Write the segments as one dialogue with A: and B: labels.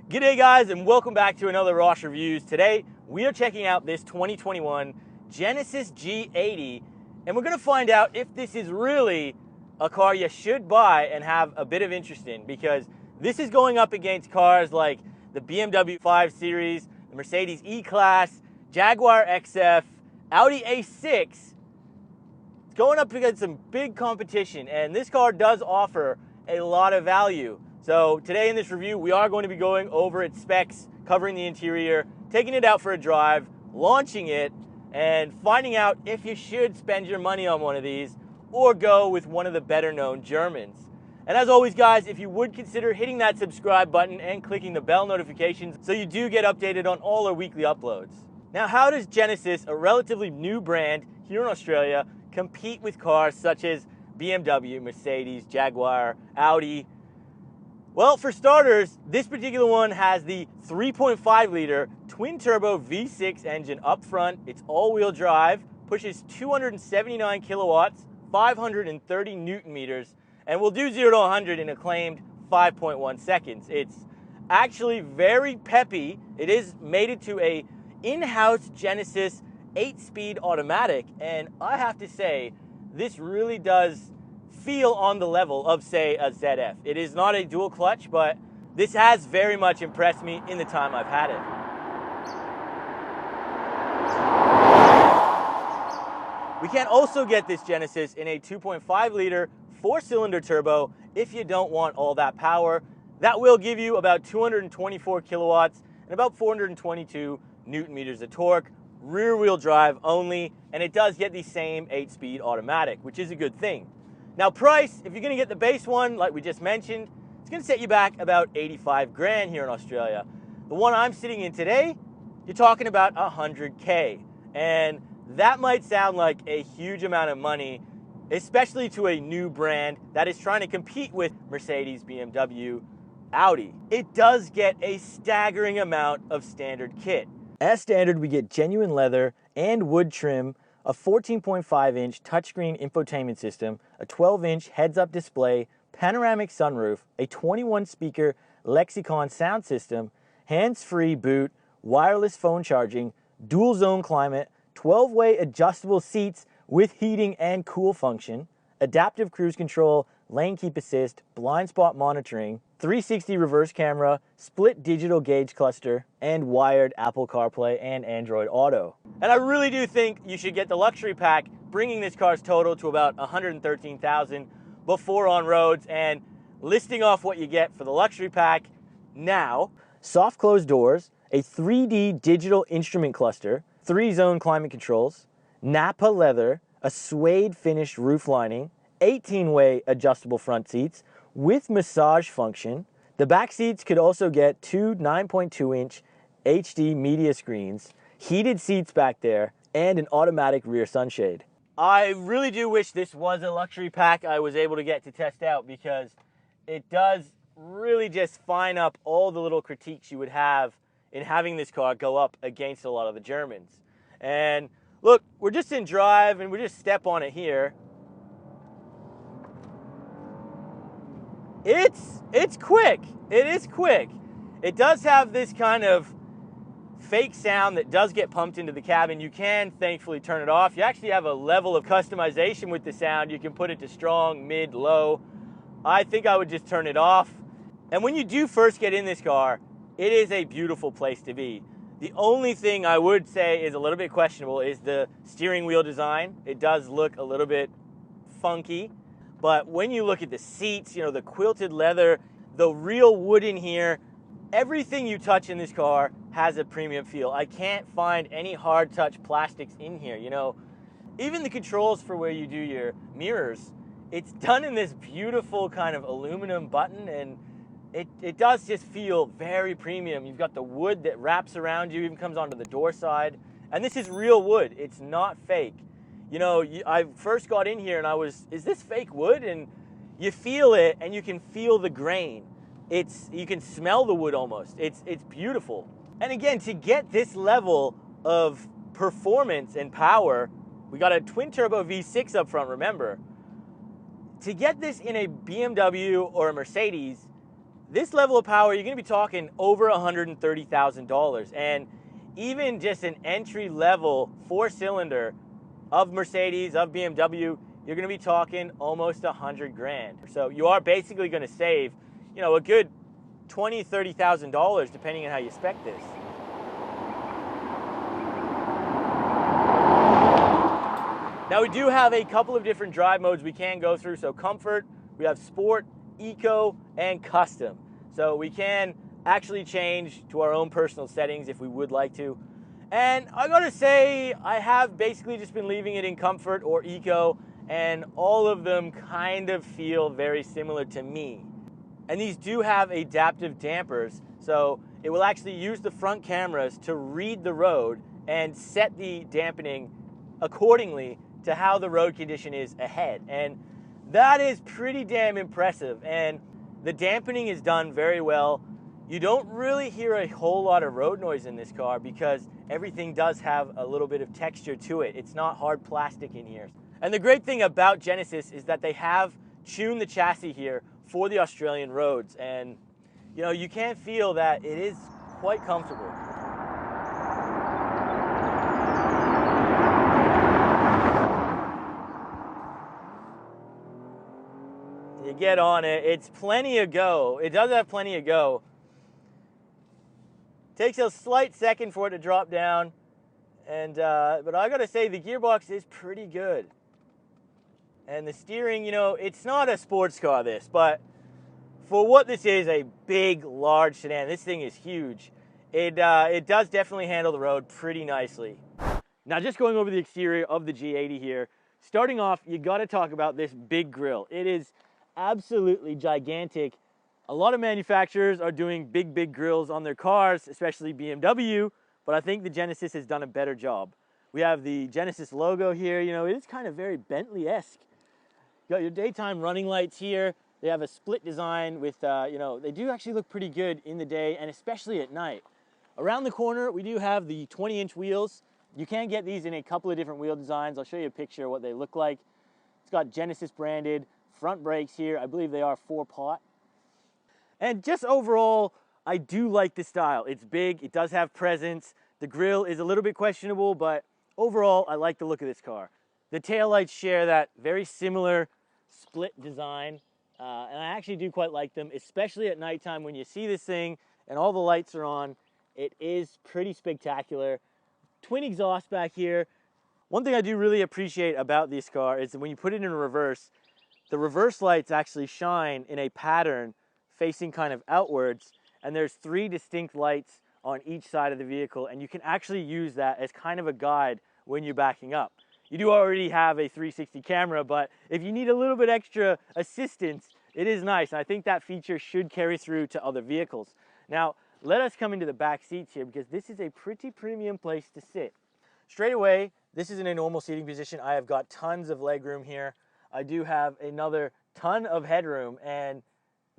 A: G'day guys, and welcome back to another Rosh Reviews. Today we are checking out this 2021 Genesis G80, and we're going to find out if this is really a car you should buy and have a bit of interest in, because this is going up against cars like the BMW 5 Series, the Mercedes E-Class, Jaguar XF, Audi A6. It's going up against some big competition, and this car does offer a lot of value. So today in this review, we are going to be going over its specs, covering the interior, taking it out for a drive, launching it, and finding out if you should spend your money on one of these or go with one of the better known Germans. And as always guys, if you would consider hitting that subscribe button and clicking the bell notifications so you do get updated on all our weekly uploads. Now, how does Genesis, a relatively new brand here in Australia, compete with cars such as BMW, Mercedes, Jaguar, Audi? Well, for starters, this particular one has the 3.5 liter twin turbo V6 engine up front. It's all-wheel drive, pushes 279 kilowatts, 530 Newton meters, and will do 0 to 100 in a claimed 5.1 seconds. It's actually very peppy. It is mated to a in-house Genesis 8-speed automatic, and I have to say, this really does feel on the level of, say, a ZF. It is not a dual clutch, but this has very much impressed me in the time I've had it. We can also get this Genesis in a 2.5 liter 4-cylinder turbo if you don't want all that power. That will give you about 224 kilowatts and about 422 Newton meters of torque, rear wheel drive only, and it does get the same 8-speed automatic, which is a good thing. Now price, if you're gonna get the base one, like we just mentioned, it's gonna set you back about 85 grand here in Australia. The one I'm sitting in today, you're talking about 100K. And that might sound like a huge amount of money, especially to a new brand that is trying to compete with Mercedes, BMW, Audi. It does get a staggering amount of standard kit. As standard, we get genuine leather and wood trim, a 14.5-inch touchscreen infotainment system, a 12-inch heads-up display, panoramic sunroof, a 21-speaker Lexicon sound system, hands-free boot, wireless phone charging, dual-zone climate, 12-way adjustable seats with heating and cool function, adaptive cruise control, lane keep assist, blind spot monitoring, 360 reverse camera, split digital gauge cluster, and wired Apple CarPlay and Android Auto. And I really do think you should get the luxury pack, bringing this car's total to about $113,000 before on roads. And listing off what you get for the luxury pack now: soft closed doors, a 3D digital instrument cluster, 3-zone climate controls, Napa leather, a suede finished roof lining, 18-way adjustable front seats with massage function. The back seats could also get two 9.2-inch HD media screens, heated seats back there, and an automatic rear sunshade. I really do wish this was a luxury pack I was able to get to test out, because it does really just fine up all the little critiques you would have in having this car go up against a lot of the Germans. And look, we're just in drive and we just step on it here. It's quick. It is quick. It does have this kind of fake sound that does get pumped into the cabin. You can thankfully turn it off. You actually have a level of customization with the sound. You can put it to strong, mid, low. I think I would just turn it off. And when you do first get in this car, it is a beautiful place to be. The only thing I would say is a little bit questionable is the steering wheel design. It does look a little bit funky. But when you look at the seats, you know, the quilted leather, the real wood in here, everything you touch in this car has a premium feel. I can't find any hard touch plastics in here. You know, even the controls for where you do your mirrors, it's done in this beautiful kind of aluminum button, and it does just feel very premium. You've got the wood that wraps around you, even comes onto the door side. And this is real wood. It's not fake. You know, I first got in here and I was, is this fake wood? And you feel it, and you can feel the grain. You can smell the wood almost. It's beautiful. And again, to get this level of performance and power, we got a twin turbo V6 up front, remember. To get this in a BMW or a Mercedes, This level of power, you're gonna be talking over $130,000. And even just an entry level 4-cylinder of Mercedes, of BMW, you're gonna be talking almost 100 grand. So you are basically gonna save, you know, a good $20,000, $30,000 depending on how you spec this. Now we do have a couple of different drive modes we can go through. So comfort, we have sport, eco, and custom. So we can actually change to our own personal settings if we would like to. And I gotta say, I have basically just been leaving it in comfort or eco, and all of them kind of feel very similar to me. And these do have adaptive dampers, so it will actually use the front cameras to read the road and set the dampening accordingly to how the road condition is ahead. And that is pretty damn impressive. And the dampening is done very well. You don't really hear a whole lot of road noise in this car because everything does have a little bit of texture to it. It's not hard plastic in here. And the great thing about Genesis is that they have tuned the chassis here for the Australian roads. And you know, you can feel that it is quite comfortable. You get on it, it's plenty of go. It does have plenty of go. Takes a slight second for it to drop down, and but I gotta say the gearbox is pretty good. And the steering, you know, it's not a sports car this, but for what this is, a big, large sedan, this thing is huge. It does definitely handle the road pretty nicely. Now just going over the exterior of the G80 here, starting off, you gotta talk about this big grille. It is absolutely gigantic. A lot of manufacturers are doing big grills on their cars, especially BMW, but I think the Genesis has done a better job. We have the Genesis logo here. You know, it is kind of very Bentley-esque. You got your daytime running lights here. They have a split design with, you know, they do actually look pretty good in the day and especially at night. Around the corner, we do have the 20-inch wheels. You can get these in a couple of different wheel designs. I'll show you a picture of what they look like. It's got Genesis branded front brakes here. I believe they are 4-pot. And just overall, I do like the style. It's big, it does have presence. The grille is a little bit questionable, but overall, I like the look of this car. The taillights share that very similar split design, and I actually do quite like them, especially at nighttime when you see this thing and all the lights are on. It is pretty spectacular. Twin exhaust back here. One thing I do really appreciate about this car is that when you put it in reverse, the reverse lights actually shine in a pattern facing kind of outwards, and there's 3 distinct lights on each side of the vehicle, and you can actually use that as kind of a guide when you're backing up. You do already have a 360 camera, but if you need a little bit extra assistance, it is nice, and I think that feature should carry through to other vehicles. Now, let us come into the back seats here because this is a pretty premium place to sit. Straight away, this is in a normal seating position. I have got tons of leg room here. I do have another ton of headroom, and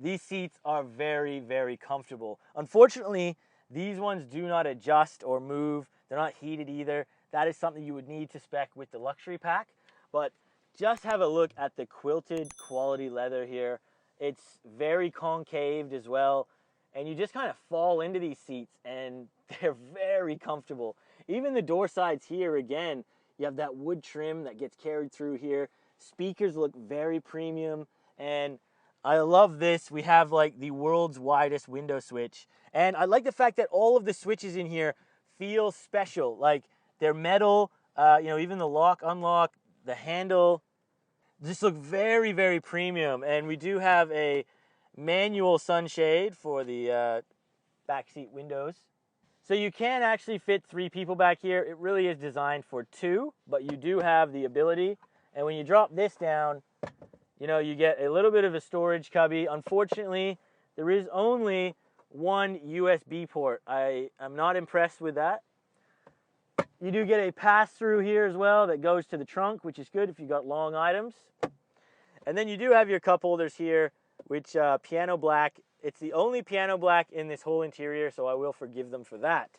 A: these seats are very comfortable. Unfortunately, these ones do not adjust or move. They're not heated either. That is something you would need to spec with the luxury pack. But just have a look at the quilted quality leather here. It's very concaved as well. And you just kind of fall into these seats and they're very comfortable. Even the door sides here, again, you have that wood trim that gets carried through here. Speakers look very premium, and I love this. We have like the world's widest window switch. And I like the fact that all of the switches in here feel special. Like they're metal, you know, even the lock, unlock, the handle, just look very premium. And we do have a manual sunshade for the backseat windows. So you can actually fit 3 people back here. It really is designed for 2, but you do have the ability. And when you drop this down, you know, you get a little bit of a storage cubby. Unfortunately, there is only one USB port. I'm not impressed with that. You do get a pass-through here as well that goes to the trunk, which is good if you've got long items. And then you do have your cup holders here, which piano black. It's the only piano black in this whole interior, so I will forgive them for that.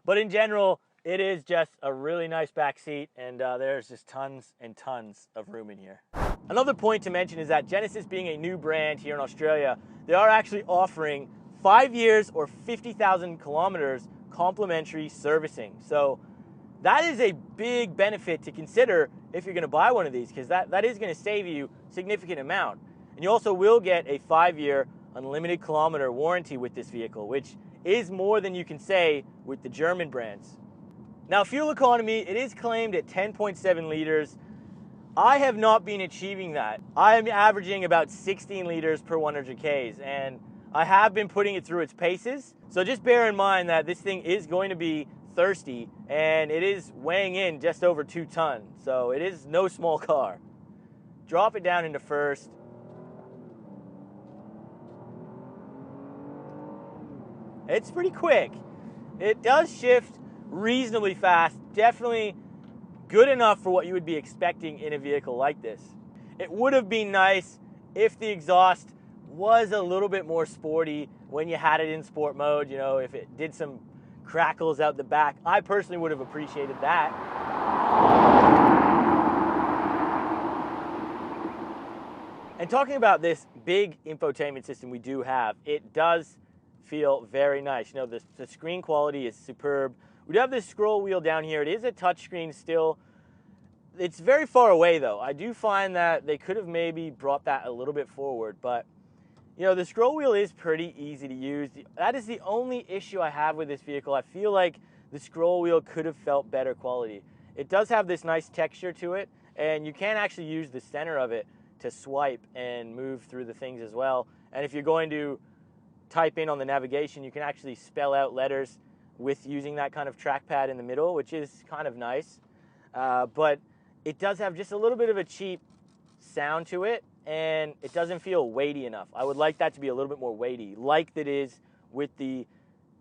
A: But in general, it is just a really nice back seat, and there's just tons and tons of room in here. Another point to mention is that Genesis, being a new brand here in Australia, they are actually offering 5 years or 50,000 kilometers complimentary servicing. So that is a big benefit to consider if you're going to buy one of these, because that is going to save you a significant amount. And you also will get a 5-year unlimited kilometer warranty with this vehicle, which is more than you can say with the German brands. Now, fuel economy, it is claimed at 10.7 liters. I have not been achieving that. I am averaging about 16 liters per 100 Ks, and I have been putting it through its paces. So just bear in mind that this thing is going to be thirsty, and it is weighing in just over 2 tons. So it is no small car. Drop it down into first. It's pretty quick. It does shift reasonably fast. Definitely good enough for what you would be expecting in a vehicle like this. It would have been nice if the exhaust was a little bit more sporty when you had it in sport mode, you know, if it did some crackles out the back. I personally would have appreciated that. And talking about this big infotainment system we do have, it does feel very nice. You know, the screen quality is superb. We do have this scroll wheel down here. It is a touchscreen still. It's very far away though. I do find that they could have maybe brought that a little bit forward, but you know, the scroll wheel is pretty easy to use. That is the only issue I have with this vehicle. I feel like the scroll wheel could have felt better quality. It does have this nice texture to it, and you can actually use the center of it to swipe and move through the things as well. And if you're going to type in on the navigation, you can actually spell out letters with using that kind of trackpad in the middle, which is kind of nice. But it does have just a little bit of a cheap sound to it, and it doesn't feel weighty enough. I would like that to be a little bit more weighty, like it is with the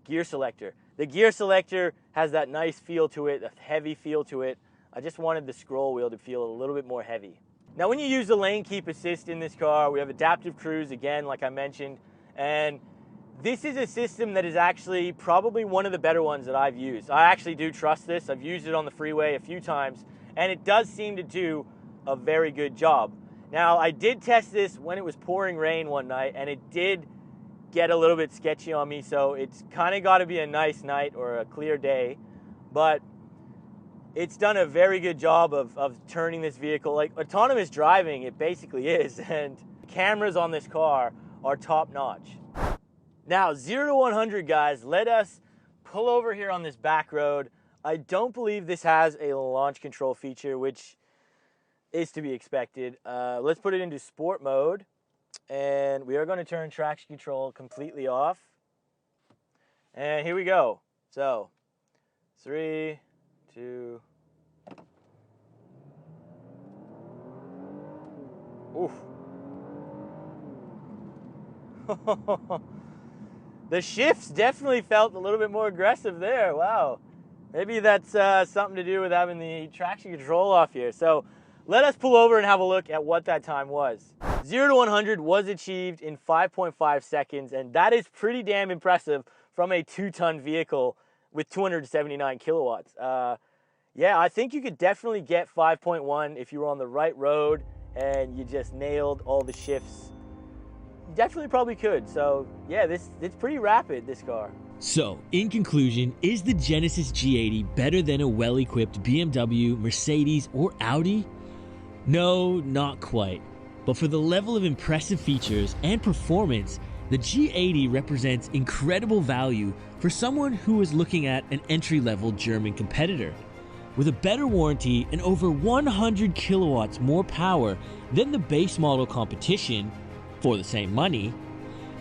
A: gear selector. The gear selector has that nice feel to it, a heavy feel to it. I just wanted the scroll wheel to feel a little bit more heavy. Now, when you use the lane keep assist in this car, we have adaptive cruise again, like I mentioned, and this is a system that is actually probably one of the better ones that I've used. I actually do trust this. I've used it on the freeway a few times, and it does seem to do a very good job. Now, I did test this when it was pouring rain one night, and it did get a little bit sketchy on me, so it's kind of got to be a nice night or a clear day, but it's done a very good job of turning this vehicle. Like autonomous driving, it basically is, and cameras on this car are top-notch. Now, 0 to 100, guys, let us pull over here on this back road. I don't believe this has a launch control feature, which is to be expected. Let's put it into sport mode, and we are going to turn traction control completely off. And here we go. So, 3, 2. Oof. The shifts definitely felt a little bit more aggressive there. Wow. Maybe that's something to do with having the traction control off here. So let us pull over and have a look at what that time was. 0 to 100 was achieved in 5.5 seconds, and that is pretty damn impressive from a 2-ton vehicle with 279 kilowatts. Yeah, I think you could definitely get 5.1 if you were on the right road and you just nailed all the shifts. Definitely probably could. So yeah, it's pretty rapid, this car.
B: So, in conclusion, is the Genesis G80 better than a well-equipped BMW, Mercedes, or Audi? No, not quite. But for the level of impressive features and performance, the G80 represents incredible value for someone who is looking at an entry-level German competitor. With a better warranty and over 100 kilowatts more power than the base model competition, for the same money,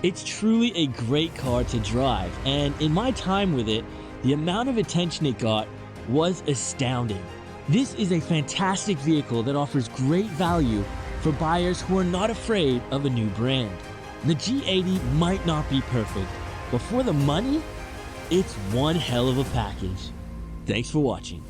B: it's truly a great car to drive, and in my time with it, the amount of attention it got was astounding. This is a fantastic vehicle that offers great value for buyers who are not afraid of a new brand. The G80 might not be perfect, but for the money, it's one hell of a package. Thanks for watching.